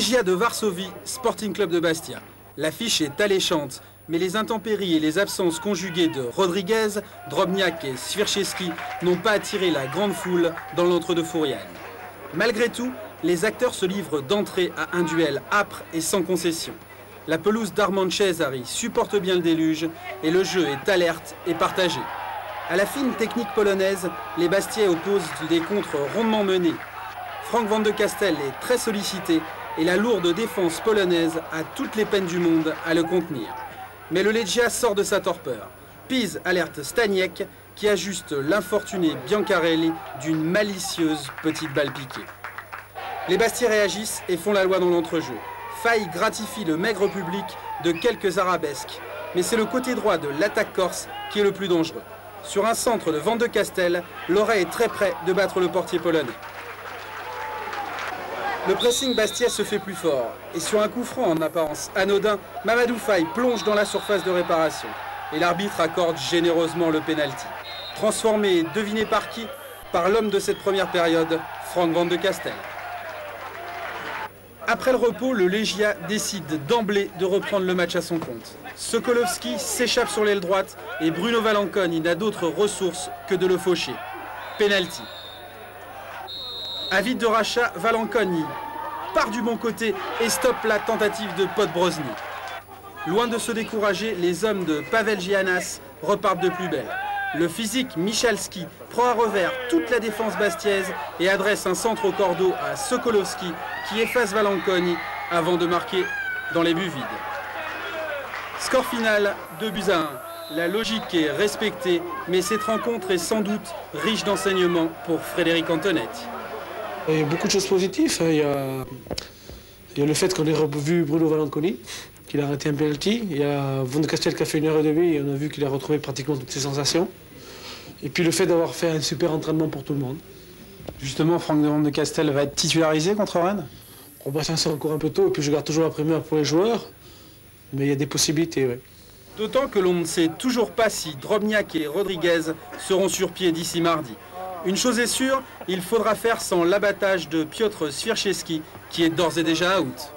Legia de Varsovie, Sporting Club de Bastia. L'affiche est alléchante, mais les intempéries et les absences conjuguées de Rodriguez, Drobniak et Świerczewski n'ont pas attiré la grande foule dans l'entre-deux-Fouriane. Malgré tout, les acteurs se livrent d'entrée à un duel âpre et sans concession. La pelouse d'Armand Cesari supporte bien le déluge et le jeu est alerte et partagé. À la fine technique polonaise, les Bastiais opposent des contres rondement menés. Frank van de Castel est très sollicité et la lourde défense polonaise a toutes les peines du monde à le contenir. Mais le Legia sort de sa torpeur. Pise alerte Staniek qui ajuste l'infortuné Biancarelli d'une malicieuse petite balle piquée. Les Bastiais réagissent et font la loi dans l'entrejeu. Faille gratifie le maigre public de quelques arabesques. Mais c'est le côté droit de l'attaque corse qui est le plus dangereux. Sur un centre de Van de Castel, Loret est très près de battre le portier polonais. Le pressing bastia se fait plus fort. Et sur un coup franc en apparence anodin, Mamadou Faye plonge dans la surface de réparation. Et l'arbitre accorde généreusement le pénalty. Transformé et deviné par qui? Par l'homme de cette première période, Frank van de Castel. Après le repos, le Legia décide d'emblée de reprendre le match à son compte. Sokolowski s'échappe sur l'aile droite et Bruno Valanconi n'a d'autre ressource que de le faucher. Penalty. Avide de rachat, Valanconi part du bon côté et stoppe la tentative de Podbrozny. Loin de se décourager, les hommes de Pavel Gianas repartent de plus belle. Le physique Michalski prend à revers toute la défense bastiaise et adresse un centre au cordeau à Sokolowski qui efface Valanconi avant de marquer dans les buts vides. Score final, 2-1. La logique est respectée, mais cette rencontre est sans doute riche d'enseignements pour Frédéric Antonetti. Il y a beaucoup de choses positives. Il y a le fait qu'on ait revu Bruno Valanconi, qu'il a arrêté un penalty. Il y a Van de Castel qui a fait 1h30 et on a vu qu'il a retrouvé pratiquement toutes ses sensations. Et puis le fait d'avoir fait un super entraînement pour tout le monde. Justement, Frank Van de Castel va être titularisé contre Rennes? On va s'en sortir encore un peu tôt et puis je garde toujours la première pour les joueurs. Mais il y a des possibilités, oui. D'autant que l'on ne sait toujours pas si Drobniak et Rodriguez seront sur pied d'ici mardi. Une chose est sûre, il faudra faire sans l'abattage de Piotr Świerczewski qui est d'ores et déjà out.